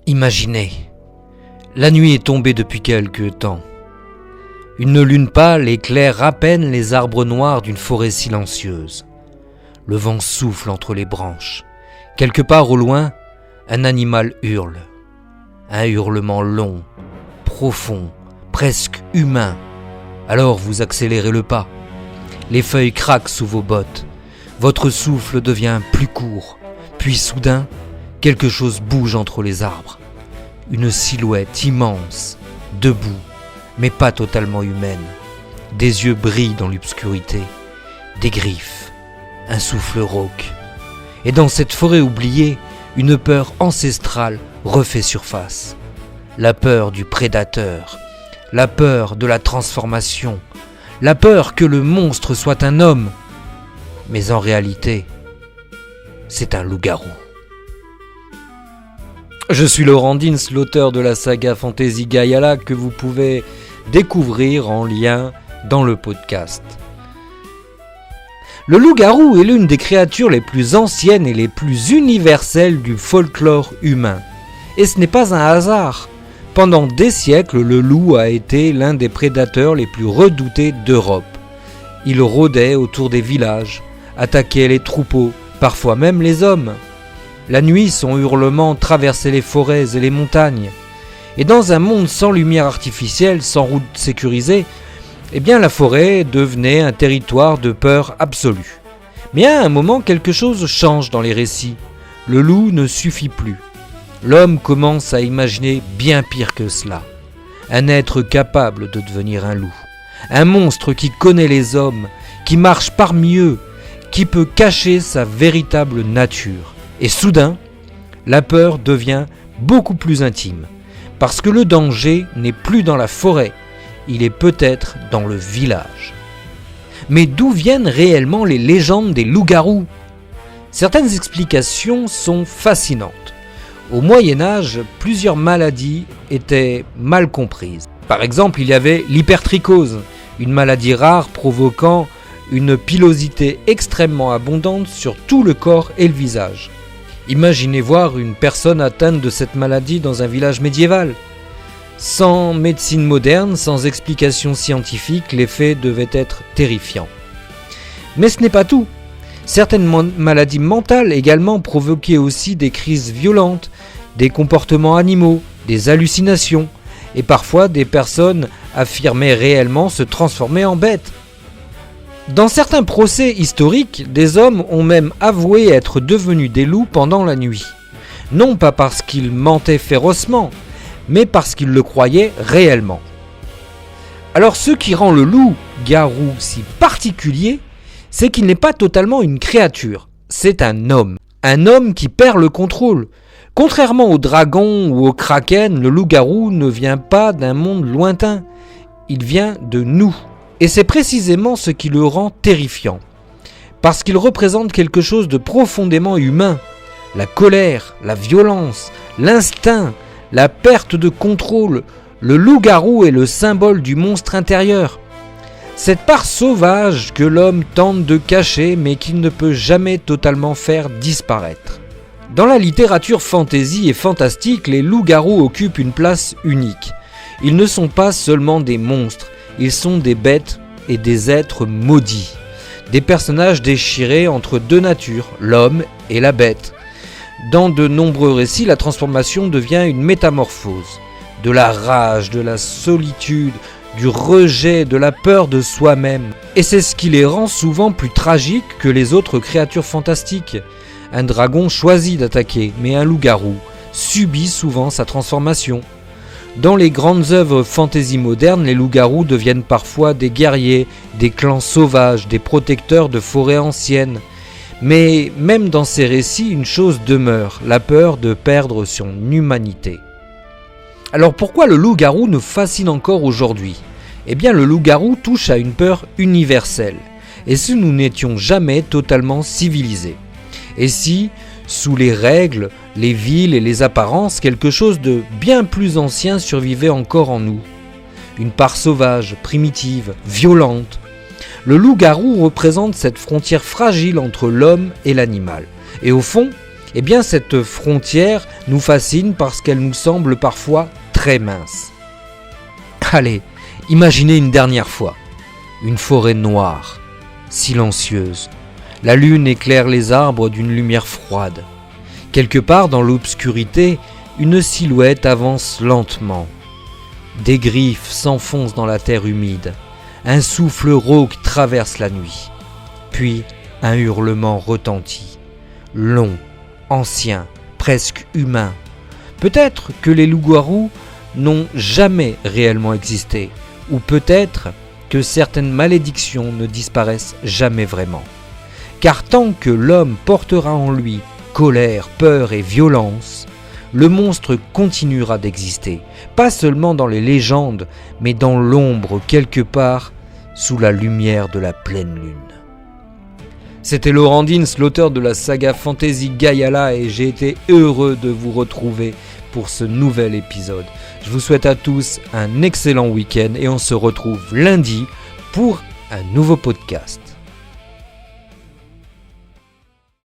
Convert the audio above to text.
Imaginez, la nuit est tombée depuis quelque temps. Une lune pâle éclaire à peine les arbres noirs d'une forêt silencieuse. Le vent souffle entre les branches. Quelque part au loin, un animal hurle. Un hurlement long, profond, presque humain. Alors vous accélérez le pas. Les feuilles craquent sous vos bottes. Votre souffle devient plus court. Puis soudain, quelque chose bouge entre les arbres. Une silhouette immense, debout, mais pas totalement humaine. Des yeux brillent dans l'obscurité. Des griffes, un souffle rauque. Et dans cette forêt oubliée, une peur ancestrale refait surface. La peur du prédateur, la peur de la transformation, la peur que le monstre soit un homme. Mais en réalité, c'est un loup-garou. Je suis Laurent Dins, l'auteur de la saga Fantasy Gaiala que vous pouvez découvrir en lien dans le podcast. Le loup-garou est l'une des créatures les plus anciennes et les plus universelles du folklore humain. Et ce n'est pas un hasard. Pendant des siècles, le loup a été l'un des prédateurs les plus redoutés d'Europe. Il rôdait autour des villages, attaquait les troupeaux, parfois même les hommes. La nuit, son hurlement traversait les forêts et les montagnes. Et dans un monde sans lumière artificielle, sans route sécurisée, la forêt devenait un territoire de peur absolue. Mais à un moment, quelque chose change dans les récits. Le loup ne suffit plus. L'homme commence à imaginer bien pire que cela. Un être capable de devenir un loup. Un monstre qui connaît les hommes, qui marche parmi eux, qui peut cacher sa véritable nature. Et soudain, la peur devient beaucoup plus intime. Parce que le danger n'est plus dans la forêt, il est peut-être dans le village. Mais d'où viennent réellement les légendes des loups-garous ? Certaines explications sont fascinantes. Au Moyen-Âge, plusieurs maladies étaient mal comprises. Par exemple, il y avait l'hypertrichose, une maladie rare provoquant une pilosité extrêmement abondante sur tout le corps et le visage. Imaginez voir une personne atteinte de cette maladie dans un village médiéval. Sans médecine moderne, sans explication scientifique, l'effet devait être terrifiant. Mais ce n'est pas tout. Certaines maladies mentales également provoquaient aussi des crises violentes, des comportements animaux, des hallucinations, et parfois des personnes affirmaient réellement se transformer en bêtes. Dans certains procès historiques, des hommes ont même avoué être devenus des loups pendant la nuit. Non pas parce qu'ils mentaient férocement, mais parce qu'ils le croyaient réellement. Alors ce qui rend le loup-garou si particulier, c'est qu'il n'est pas totalement une créature, c'est un homme. Un homme qui perd le contrôle. Contrairement au dragon ou au kraken, le loup-garou ne vient pas d'un monde lointain, il vient de nous. Et c'est précisément ce qui le rend terrifiant. Parce qu'il représente quelque chose de profondément humain. La colère, la violence, l'instinct, la perte de contrôle. Le loup-garou est le symbole du monstre intérieur. Cette part sauvage que l'homme tente de cacher mais qu'il ne peut jamais totalement faire disparaître. Dans la littérature fantasy et fantastique, les loups-garous occupent une place unique. Ils ne sont pas seulement des monstres. Ils sont des bêtes et des êtres maudits, des personnages déchirés entre deux natures, l'homme et la bête. Dans de nombreux récits, la transformation devient une métamorphose, de la rage, de la solitude, du rejet, de la peur de soi-même. Et c'est ce qui les rend souvent plus tragiques que les autres créatures fantastiques. Un dragon choisit d'attaquer, mais un loup-garou subit souvent sa transformation. Dans les grandes œuvres fantasy modernes, les loups-garous deviennent parfois des guerriers, des clans sauvages, des protecteurs de forêts anciennes. Mais même dans ces récits, une chose demeure, la peur de perdre son humanité. Alors pourquoi le loup-garou nous fascine encore aujourd'hui ? Le loup-garou touche à une peur universelle. Et si nous n'étions jamais totalement civilisés ? Et si, sous les règles, les villes et les apparences, quelque chose de bien plus ancien survivait encore en nous. Une part sauvage, primitive, violente. Le loup-garou représente cette frontière fragile entre l'homme et l'animal. Et au fond, Eh bien, cette frontière nous fascine parce qu'elle nous semble parfois très mince. Allez, imaginez une dernière fois. Une forêt noire, silencieuse. La lune éclaire les arbres d'une lumière froide. Quelque part dans l'obscurité, une silhouette avance lentement. Des griffes s'enfoncent dans la terre humide. Un souffle rauque traverse la nuit. Puis un hurlement retentit. Long, ancien, presque humain. Peut-être que les loups-garous n'ont jamais réellement existé. Ou peut-être que certaines malédictions ne disparaissent jamais vraiment. Car tant que l'homme portera en lui colère, peur et violence, le monstre continuera d'exister, pas seulement dans les légendes, mais dans l'ombre quelque part sous la lumière de la pleine lune. C'était Laurent Dins, l'auteur de la saga fantasy Gaiala, et j'ai été heureux de vous retrouver pour ce nouvel épisode. Je vous souhaite à tous un excellent week-end et on se retrouve lundi pour un nouveau podcast.